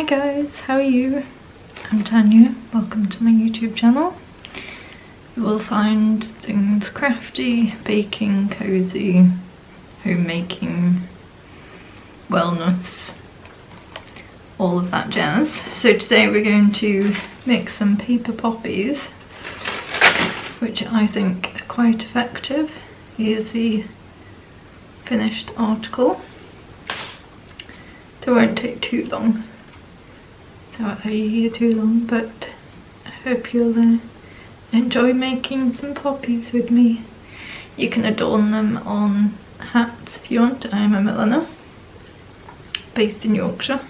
guys, how are you? I'm Tanya, welcome to my YouTube channel. You will find things crafty, baking, cozy, homemaking, wellness, all of that jazz. So today we're going to make some paper poppies, which I think are quite effective. Here's the finished article. It won't take too long, so I won't have you here too long, but I hope you'll enjoy making some poppies with me. You can adorn them on hats if you want. I'm a milliner based in Yorkshire,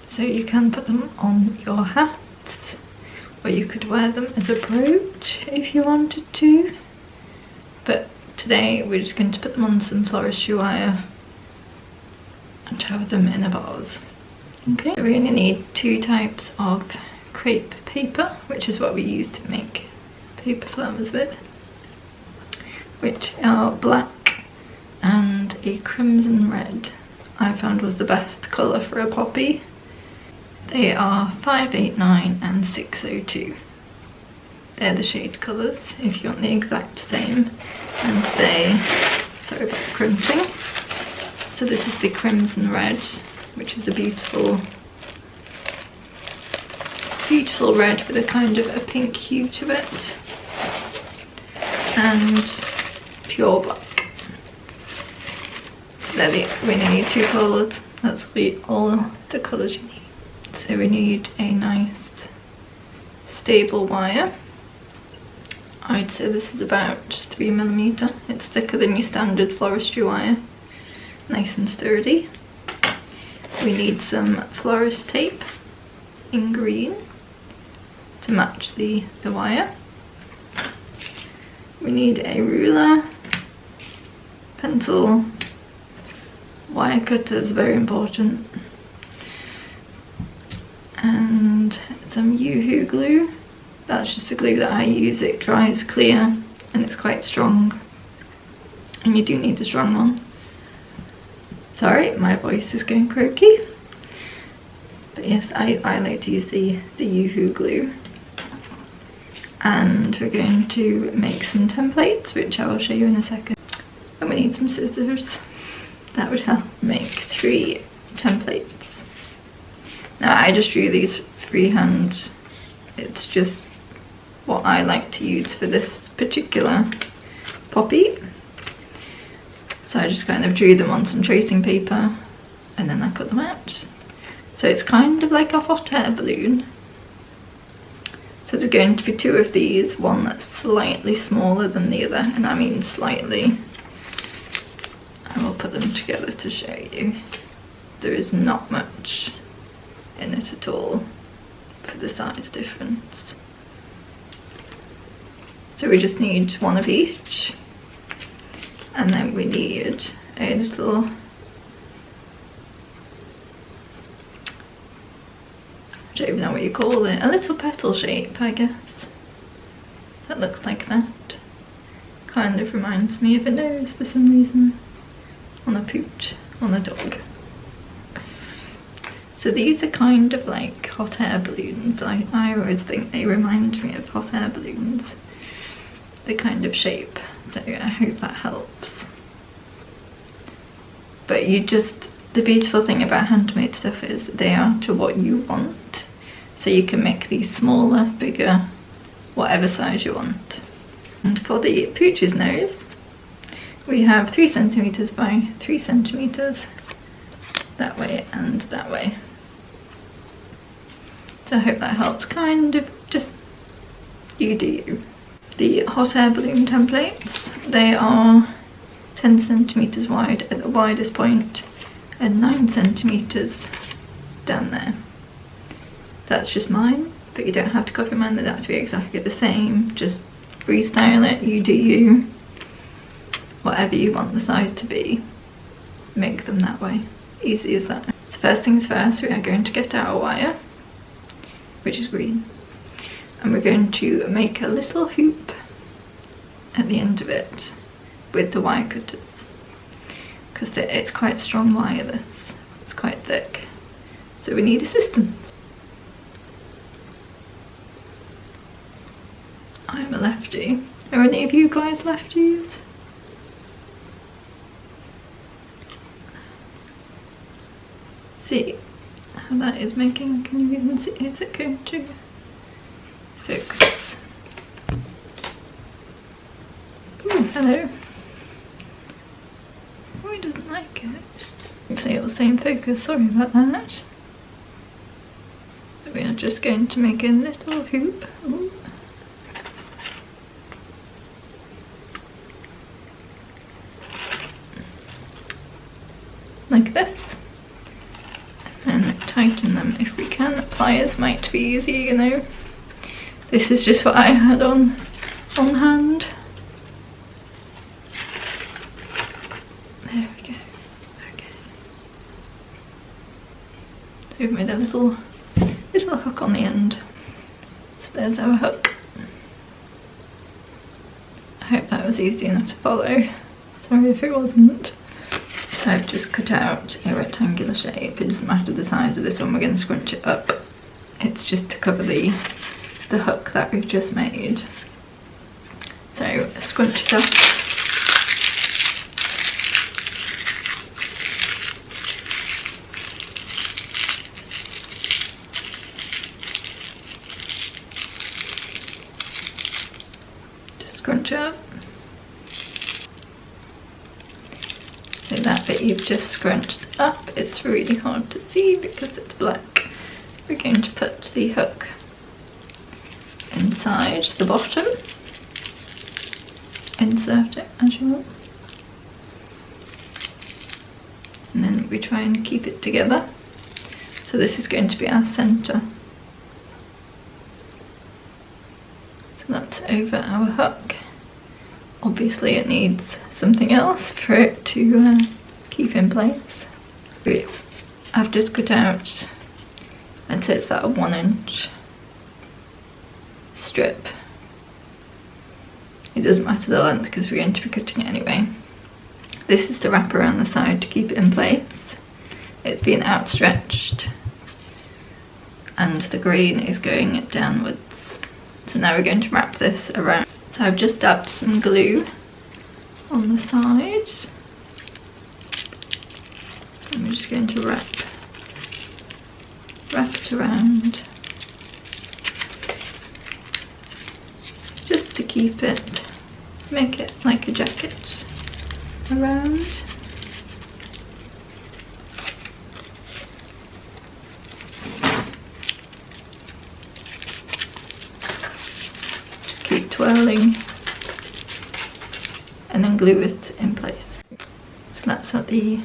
so you can put them on your hats, or you could wear them as a brooch if you wanted to. But today we're just going to put them on some floristry wire and have them in a vase. Okay, so we're going to need two types of crepe paper, which is what we use to make paper flowers with, which are black and a crimson red. I found was the best colour for a poppy. They are 589 and 602. They're the shade colours if you want the exact same. And they, sorry about the crunching. So this is the crimson red, which is a beautiful red with a kind of a pink hue to it, and pure black. So we only need two colours. That's all the colours you need. So we need a nice stable wire. I'd say this is about 3mm. It's thicker than your standard floristry wire. Nice and sturdy. We need some florist tape in green to match the wire. We need a ruler, pencil, wire cutters, very important, and some Yoo-hoo glue. That's just the glue that I use. It dries clear and it's quite strong, and you do need a strong one. Sorry, my voice is going croaky. But yes, I like to use the Yoo-hoo glue. And we're going to make some templates, which I will show you in a second. And we need some scissors. That would help make 3 templates. Now I just drew these freehand. It's just what I like to use for this particular poppy. So I just kind of drew them on some tracing paper and then I cut them out. So it's kind of like a hot air balloon. So there's going to be 2 of these, one that's slightly smaller than the other, and I mean slightly. I will put them together to show you. There is not much in it at all for the size difference. So we just need 1 of each. And then we need a little, I don't even know what you call it, a little petal shape, I guess, that looks like that. Kind of reminds me of a nose for some reason, on a pooch, on a dog. So these are kind of like hot air balloons. I always think they remind me of hot air balloons, the kind of shape. So I hope that helps. But the beautiful thing about handmade stuff is they are to what you want. So you can make these smaller, bigger, whatever size you want. And for the pooch's nose, we have 3 centimeters by 3 centimeters, that way and that way. So I hope that helps, kind of just you do you. The hot air balloon templates, they are 10 centimeters wide at the widest point and 9 centimeters down there. That's just mine, but you don't have to copy mine. They don't have to be exactly the same. Just freestyle it, you do you. Whatever you want the size to be, make them that way. Easy as that. So first things first, we are going to get our wire, which is green. And we're going to make a little hoop at the end of it with the wire cutters, because it's quite strong wire, this. It's quite thick. so we need assistance. I'm a lefty. Are any of you guys lefties? See how that is making, can you even see, is it going to focus? Ooh, hello. Oh, he doesn't like it. Hopefully it will stay in focus, sorry about that. We are just going to make a little hoop. Ooh. Like this. And then tighten them if we can. Pliers might be easier, you know. This is just what I had on hand. There we go. Okay. So we've made a little hook on the end. So there's our hook. I hope that was easy enough to follow. Sorry if it wasn't. So I've just cut out a rectangular shape. It doesn't matter the size of this one, we're going to scrunch it up. It's just to cover the hook that we've just made. So scrunch it up. Just scrunch up. So that bit you've just scrunched up, it's really hard to see because it's black. We're going to put the hook inside the bottom, insert it as you want, and then we try and keep it together. So this is going to be our centre. So that's over our hook. Obviously it needs something else for it to keep in place. I've just cut out, I'd say it's about a 1 inch strip. It doesn't matter the length because we're going to be cutting it anyway. This is to wrap around the side to keep it in place. It's been outstretched and the green is going downwards. So now we're going to wrap this around. So I've just dabbed some glue on the sides. And we're just going to wrap it around. Just to keep it, make it like a jacket around. Just keep twirling and then glue it in place. So that's what the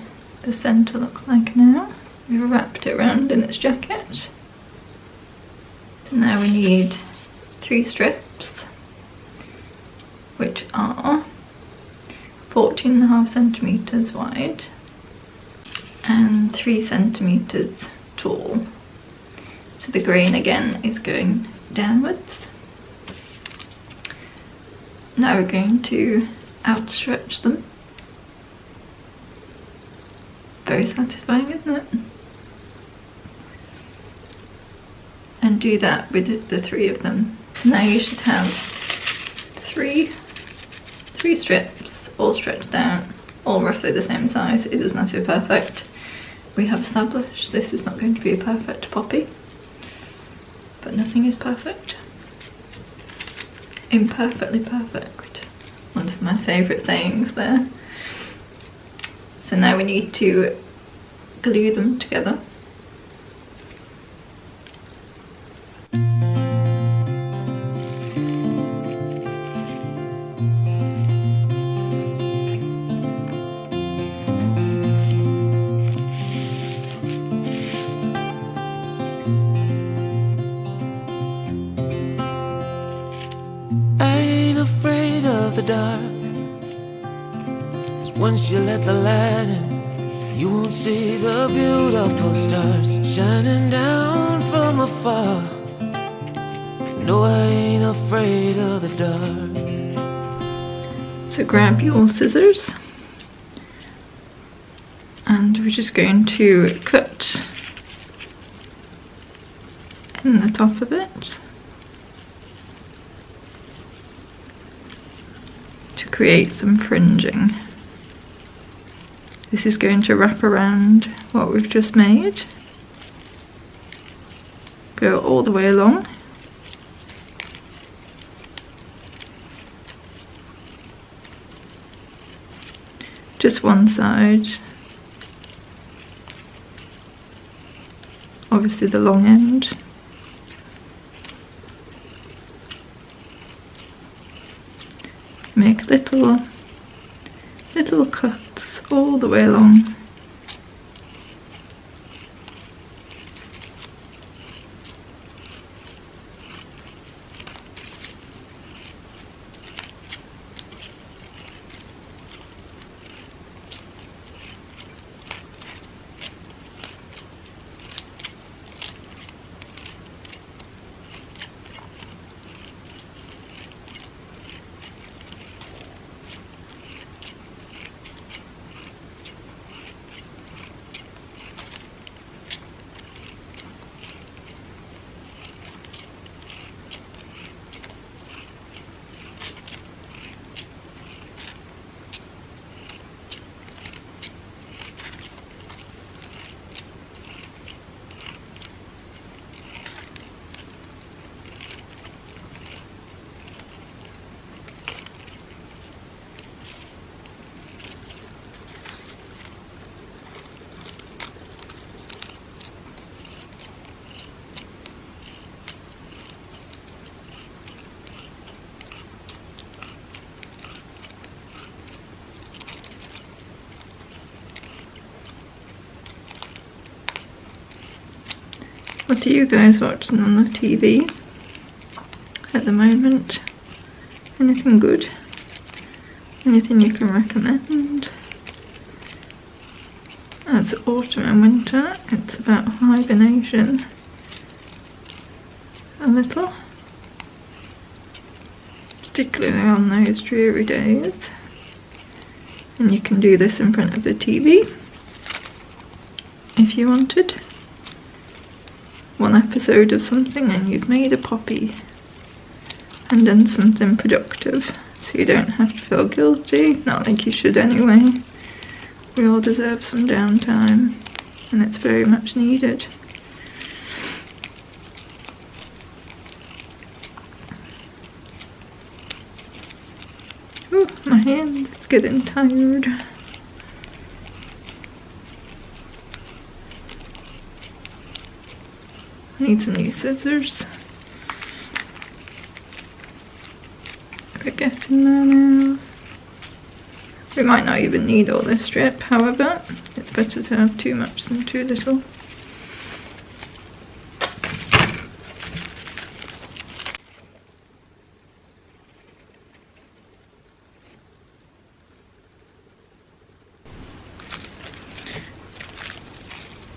centre looks like now. We've wrapped it around in its jacket. So now we need 3 strips, which are 14.5 centimetres wide and 3 centimetres tall. So the grain again is going downwards. Now we're going to outstretch them. Very satisfying, isn't it? And do that with the 3 of them. So now you should have three strips all stretched out, all roughly the same size. It doesn't have to be perfect. We have established this is not going to be a perfect poppy, but nothing is perfect. Imperfectly perfect. One of my favourite sayings there. So now we need to glue them together. Dark, 'cause once you let the light in, you won't see the beautiful stars shining down from afar. No, I ain't afraid of the dark. So grab your scissors and we're just going to cut in the top of it to create some fringing. This is going to wrap around what we've just made, go all the way along. Just one side, obviously the long end. Make little cuts all the way along. What are you guys watching on the TV at the moment? Anything good? Anything you can recommend? It's autumn and winter, it's about hibernation a little, particularly on those dreary days. And you can do this in front of the TV if you wanted. One episode of something and you've made a poppy and done something productive, so you don't have to feel guilty, not like you should anyway. We all deserve some downtime and it's very much needed. Oh, my hand, it's getting tired. Need some new scissors. We're getting there now. We might not even need all this strip, however, it's better to have too much than too little.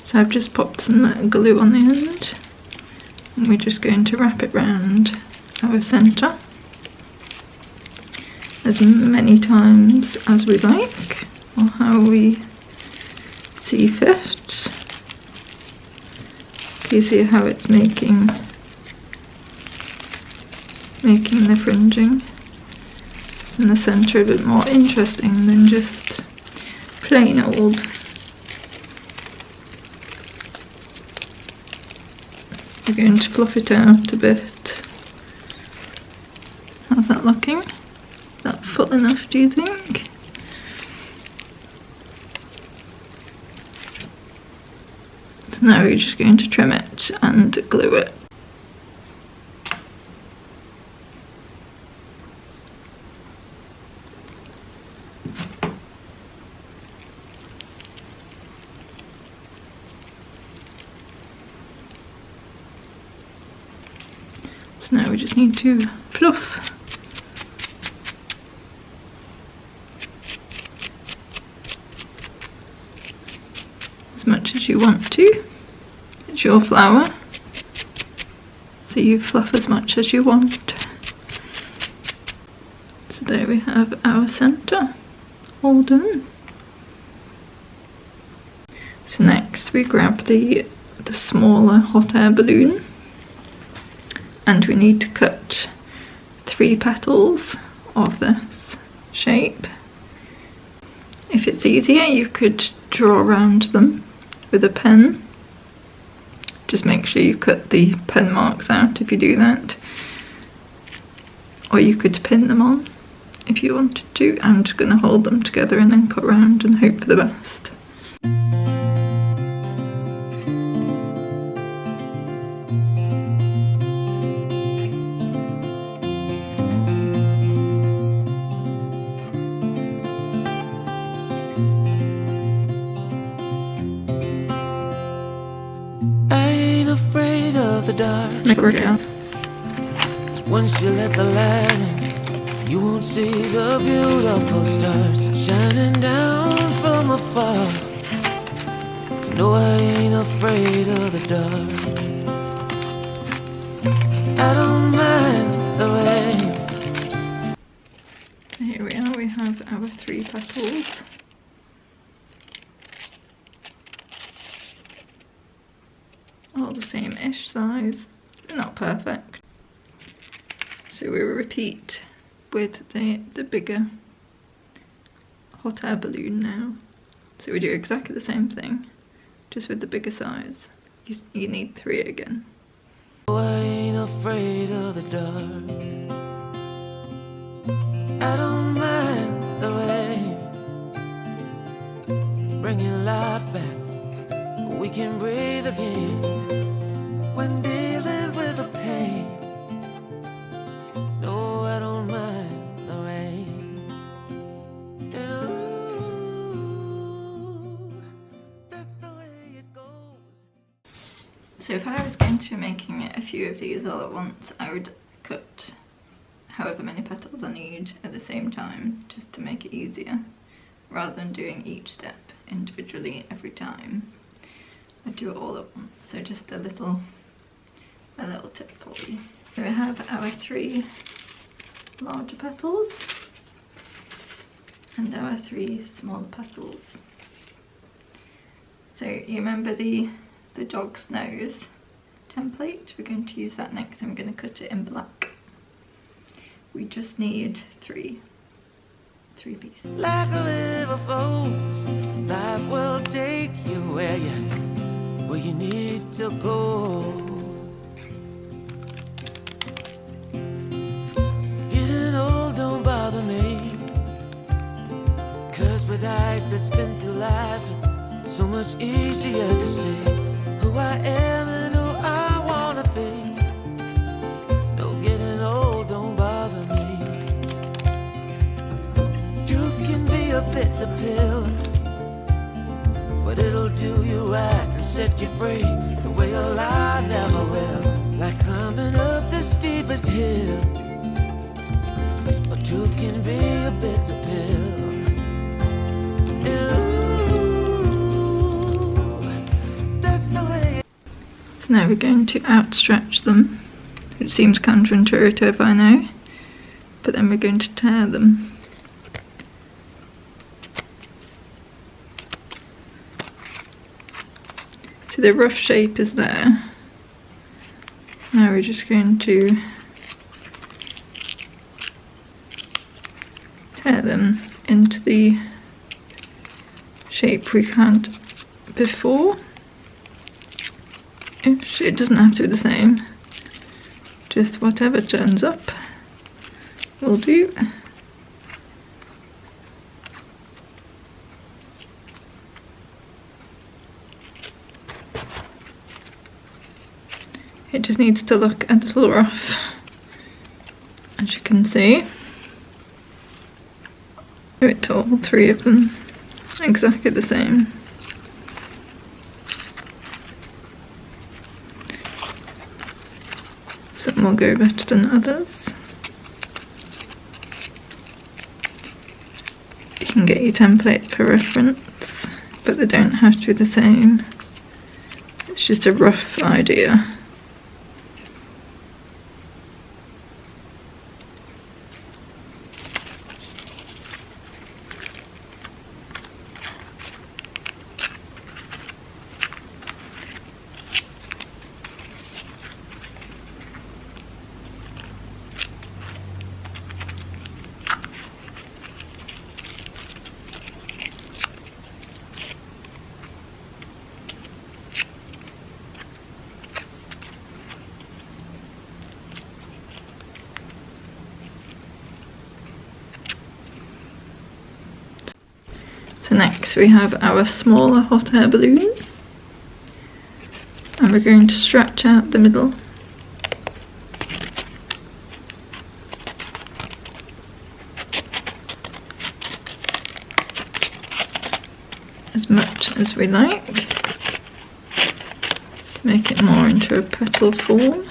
So I've just popped some glue on the end. And we're just going to wrap it round our centre as many times as we like, or how we see fit. Can you see how it's making the fringing in the centre a bit more interesting than just plain old. We're going to fluff it out a bit. How's that looking? Is that full enough, do you think? So now we're just going to trim it and glue it. So now we just need to fluff. As much as you want to. It's your flower, so you fluff as much as you want. So there we have our centre, all done. So next we grab the smaller hot air balloon and we need to cut 3 petals of this shape. If it's easier, you could draw around them with a pen. Just make sure you cut the pen marks out if you do that. Or you could pin them on if you wanted to. I'm just going to hold them together and then cut around and hope for the best. The dark. Make work out. Once you let the light in, you won't see the beautiful stars shining down from afar. No, I ain't afraid of the dark. I don't mind the rain. Here we are, we have our 3 petals. All the same-ish size, they're not perfect. So we will repeat with the bigger hot air balloon now. So we do exactly the same thing, just with the bigger size. You need 3 again. I ain't afraid of the dark. I don't mind the rain. Bring your life back, we can breathe again. When dealing with the pain, no, I don't mind the rain. Ooh, that's the way it goes. So if I was going to be making a few of these all at once, I would cut however many petals I need at the same time, just to make it easier, rather than doing each step individually every time. I do it all at once, so just a little tip for you. So we have our 3 larger petals and our 3 smaller petals. So you remember the dog's nose template? We're going to use that next and we're going to cut it in black. We just need 3 pieces. Like a river flows, life will take you where you need to go. Getting old don't bother me, 'cause with eyes that's been through life, it's so much easier to see who I am and who I wanna be. No, getting old don't bother me. Truth can be a bitter pill, but it'll do you right and set you free the way a lie never will. Like climbing up the steepest hill, but truth can be a bitter pill. Ooh, that's the way. So now we're going to outstretch them, which seems counterintuitive, I know, but then we're going to tear them. So the rough shape is there. Now we're just going to tear them into the shape we had before. It doesn't have to be the same, just whatever turns up will do. It just needs to look a little rough, as you can see. Do it to all 3 of them, exactly the same. Some will go better than others. You can get your template for reference, but they don't have to be the same. It's just a rough idea. So next we have our smaller hot air balloon, and we're going to stretch out the middle. As much as we like to make it more into a petal form.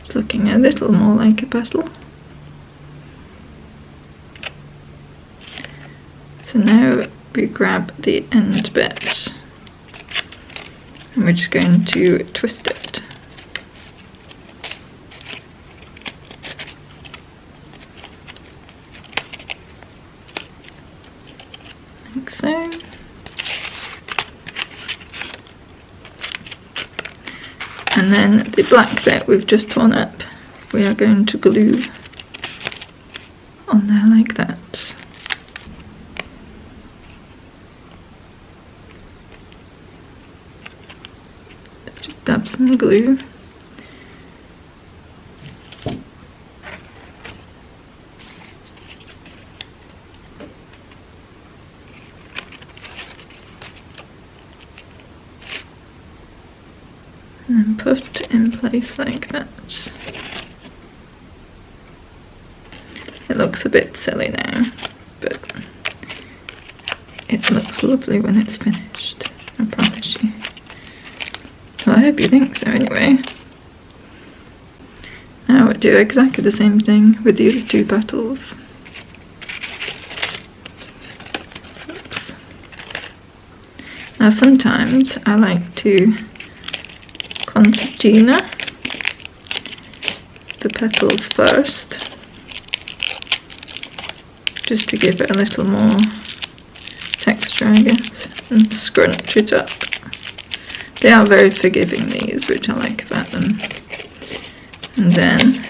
It's looking a little more like a petal. So now we grab the end bit and we're just going to twist it. Like so. And then the black bit we've just torn up, we are going to glue on there like that. Just dab some glue. And then put in place like that. It looks a bit silly now, but it looks lovely when it's finished, I promise you. Well, I hope you think so anyway. Now we'll do exactly the same thing with the other two petals. Oops. Now sometimes I like to concertina the petals first, just to give it a little more texture, I guess, and scrunch it up. They are very forgiving, these, which I like about them. And then,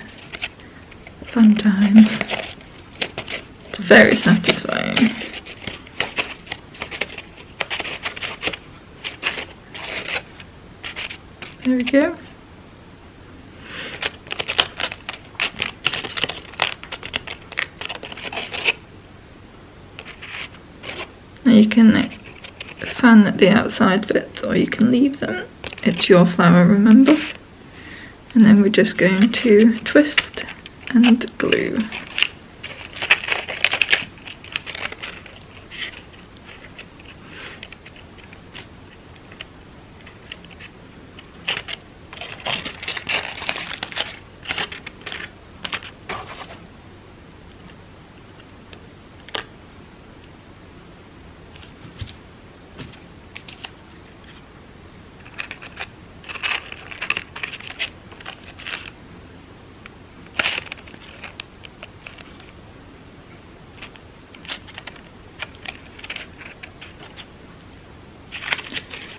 fun time. It's very satisfying. There we go. Now you can fan the outside bits or you can leave them. It's your flower, remember? And then we're just going to twist and glue.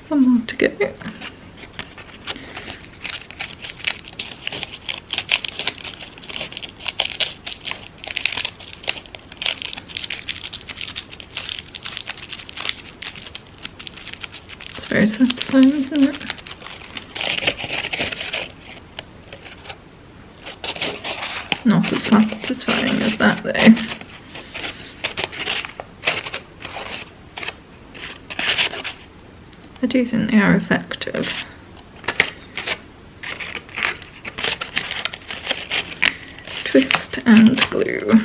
One more to go. It's very satisfying, isn't it? Not as satisfying as that though. I do think they are effective. Twist and glue.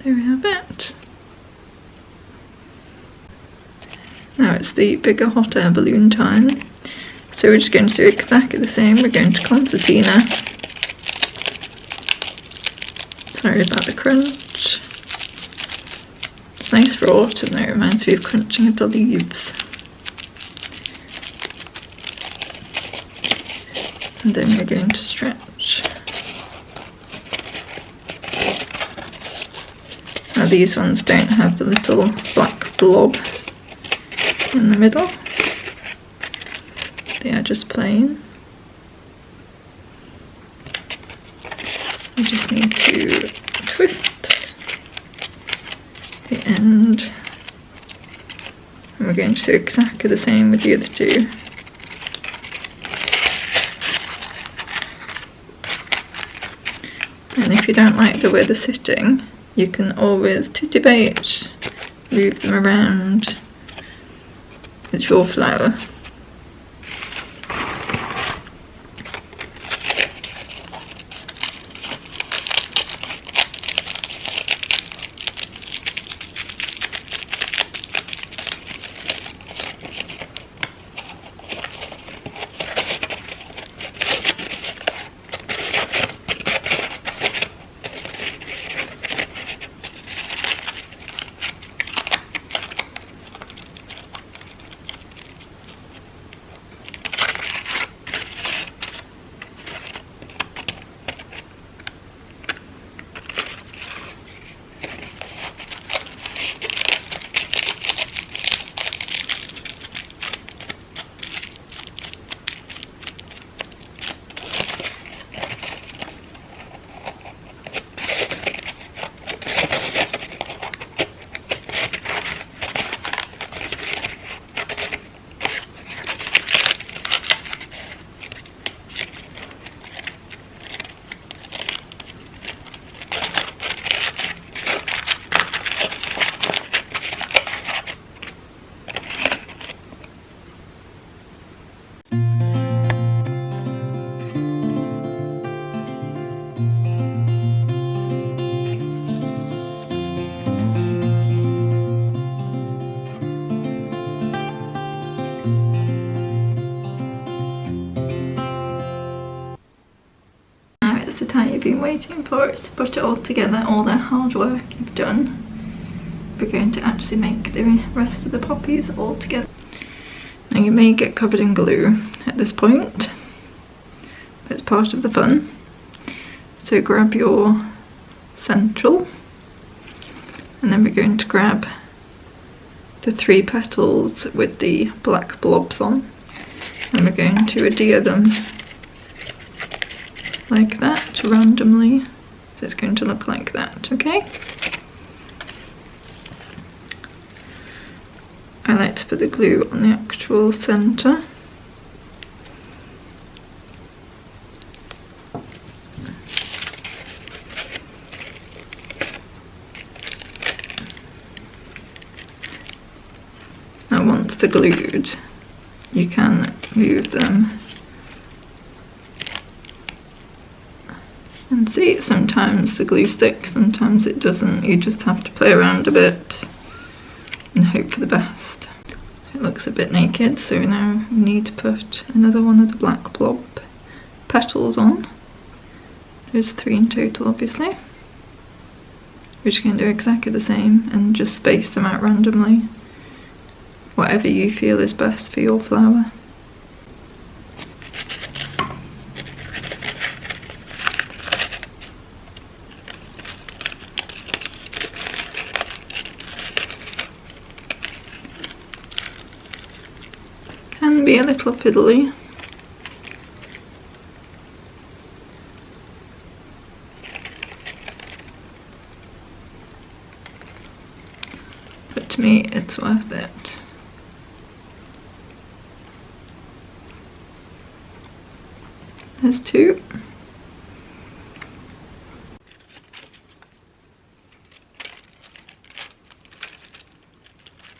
There we have it. Now it's the bigger hot air balloon time. So we're just going to do exactly the same. We're going to concertina. Sorry about the crunch. It's nice for autumn though, it reminds me of crunching of the leaves. And then we're going to stretch. Now these ones don't have the little black blob in the middle. They are just plain. You just need to twist the end. And we're going to do exactly the same with the other two. And if you don't like the way they're sitting, you can always titubate, move them around. It's your flower. The time you've been waiting for, it's to put it all together, all the hard work you've done. We're going to actually make the rest of the poppies all together. Now you may get covered in glue at this point, but it's part of the fun. So grab your central, and then we're going to grab the 3 petals with the black blobs on, and we're going to adhere them like that randomly, so it's going to look like that, okay? I like to put the glue on the actual centre. Now once they're glued, you can move them. And see, sometimes the glue sticks, sometimes it doesn't. You just have to play around a bit and hope for the best. So it looks a bit naked, so now we need to put another one of the black blob petals on. There's 3 in total, obviously. We're just going to do exactly the same and just space them out randomly. Whatever you feel is best for your flower. Can be a little fiddly. But to me it's worth it. There's 2.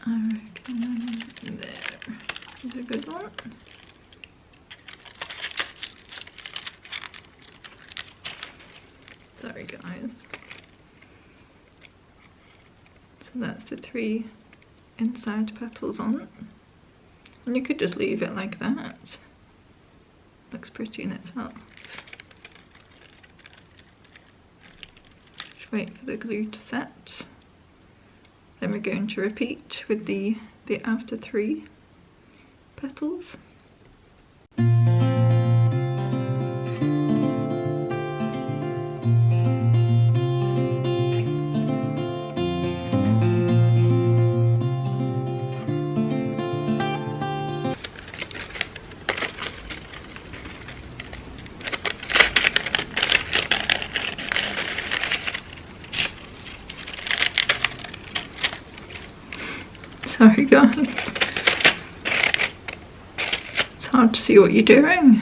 I reckon there is a good one. Sorry guys. So that's the 3 inside petals on. And you could just leave it like that. Looks pretty in itself. Just wait for the glue to set. Then we're going to repeat with the outer 3 petals. Sorry guys. It's hard to see what you're doing.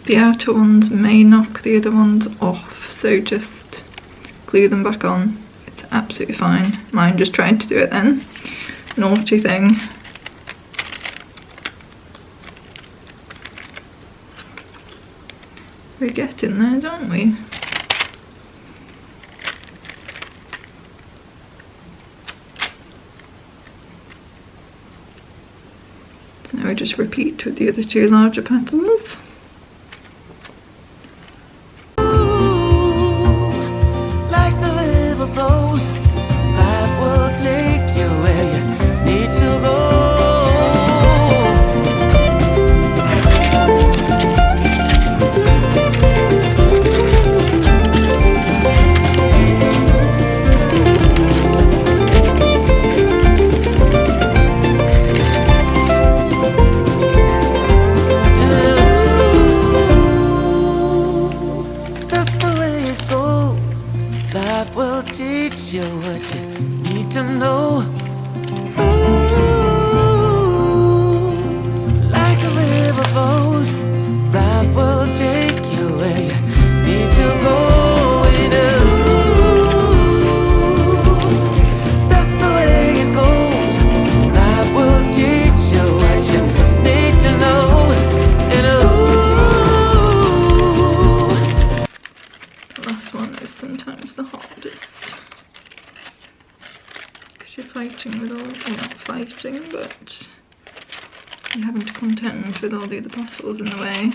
The outer ones may knock the other ones off, so just glue them back on. It's absolutely fine. Mine just tried to do it then. Naughty thing. We're getting there, don't we? So now we just repeat with the other two larger petals. Sometimes the hardest because you're fighting with all, well, not fighting, but you're having to contend with all the other petals in the way.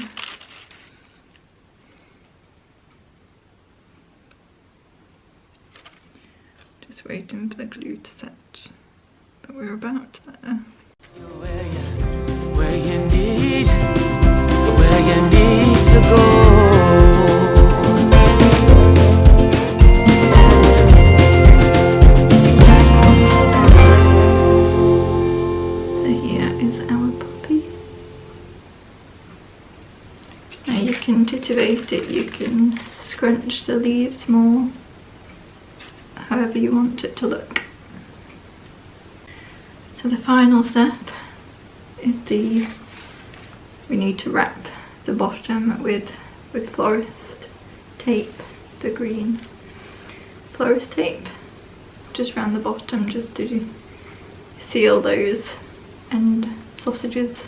Just waiting for the glue to set, but we're about there. Where you need to go. You can titivate it, you can scrunch the leaves more, however you want it to look. So the final step is we need to wrap the bottom with florist tape, the green florist tape, just around the bottom, just to seal those end sausages.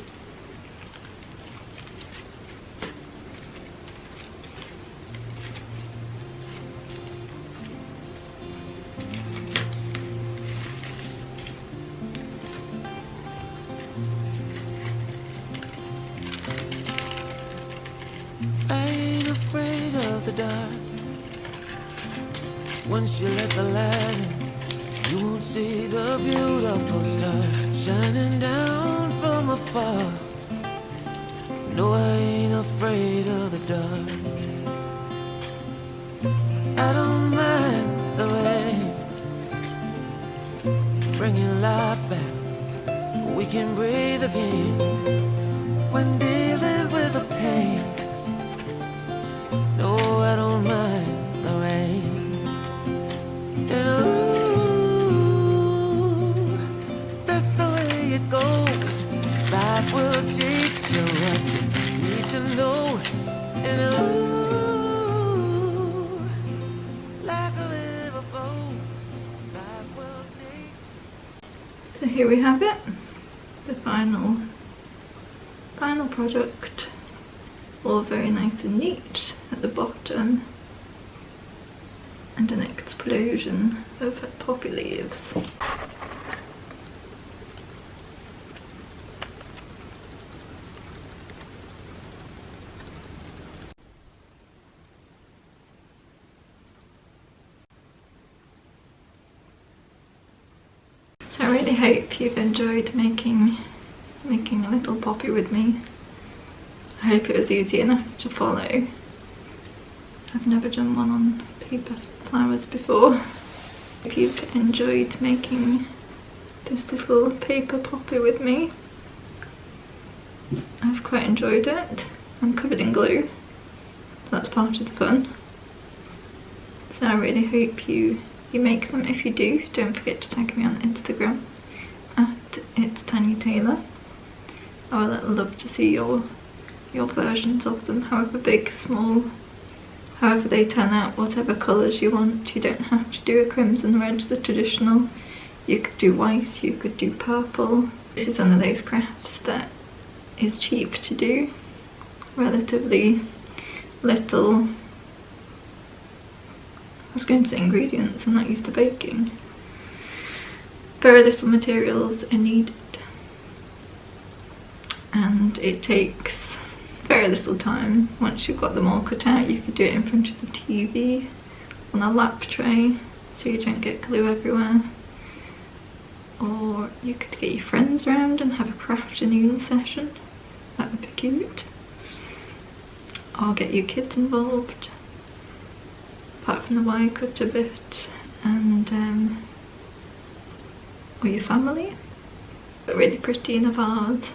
Dark. Once you let the light in, you won't see the beautiful stars shining down from afar. No, I ain't afraid of the dark. I don't mind the rain, bringing life back. We can breathe again when dealing with the pain. No, I don't mind the rain. And ooh, that's the way it goes. Life will teach you what you need to know. And ooh, like a river flows, life will take. So here we have it, the final product. All very nice and neat at the bottom, and an explosion of poppy leaves. So I really hope you've enjoyed making a little poppy with me. I hope it was easy enough to follow. I've never done one on paper flowers before. If you've enjoyed making this little paper poppy with me, I've quite enjoyed it. I'm covered in glue, that's part of the fun. So I really hope you make them. If you do, don't forget to tag me on Instagram at It's Tiny Taylor. I would love to see your versions of them, however big, small, however they turn out, whatever colours you want. You don't have to do a crimson red, the traditional. You could do white, you could do purple. This is one of those crafts that is cheap to do, relatively little, I was going to say ingredients, I'm not used to baking. Very little materials are needed, and it takes very little time. Once you've got them all cut out, you could do it in front of the TV on a lap tray so you don't get glue everywhere. Or you could get your friends round and have a crafternoon session. That would be cute. Or get your kids involved, apart from the wire cutter bit, and or your family. But really pretty in a vase.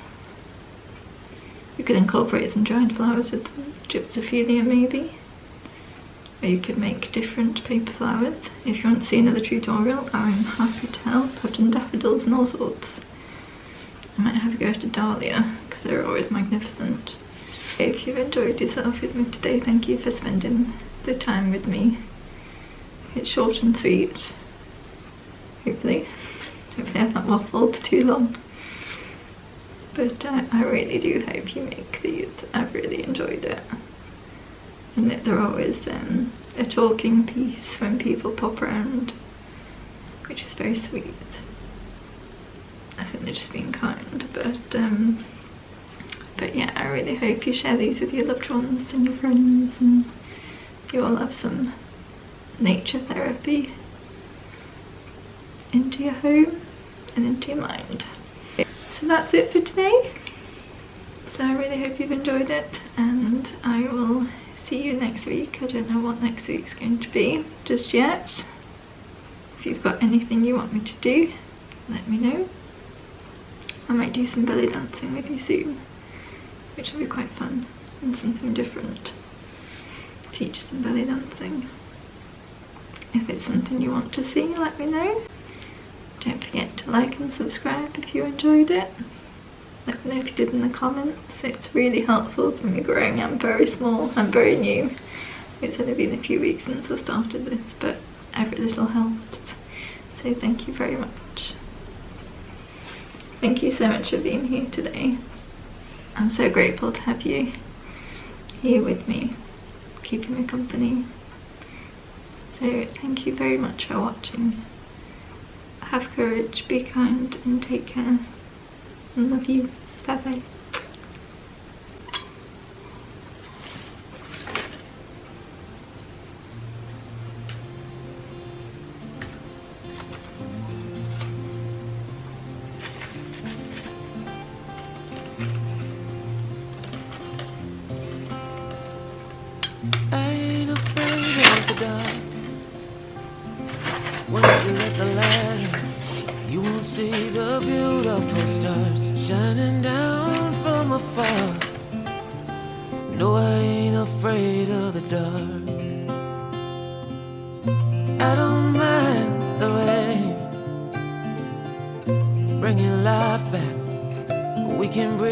You could incorporate some dried flowers with them, gypsophilia maybe. Or you could make different paper flowers. If you want to see another tutorial, I'm happy to help. I've done daffodils and all sorts. I might have a go to dahlia, because they're always magnificent. If you've enjoyed yourself with me today, thank you for spending the time with me. It's short and sweet, hopefully. Hopefully I've not waffled too long. But I really do hope you make these. I've really enjoyed it. And that they're always a talking piece when people pop around, which is very sweet. I think they're just being kind, but yeah, I really hope you share these with your loved ones and your friends, and you all have some nature therapy into your home and into your mind. So that's it for today. So I really hope you've enjoyed it, and I will see you next week. I don't know what next week's going to be just yet. If you've got anything you want me to do, let me know. I might do some belly dancing with you soon, which will be quite fun and something different. Teach some belly dancing. If it's something you want to see, let me know. Don't forget to like and subscribe if you enjoyed it. Let me know if you did in the comments. It's really helpful for me growing. I'm very small, I'm very new. It's only been a few weeks since I started this, but every little helps. So thank you very much. Thank you so much for being here today. I'm so grateful to have you here with me, keeping me company. So thank you very much for watching. Have courage, be kind, and take care. I love you. Bye bye. Ain't afraid of the dark. Once you let the light in, you won't see the beautiful stars shining down from afar. No, I ain't afraid of the dark. I don't mind the rain, bringing life back. We can breathe.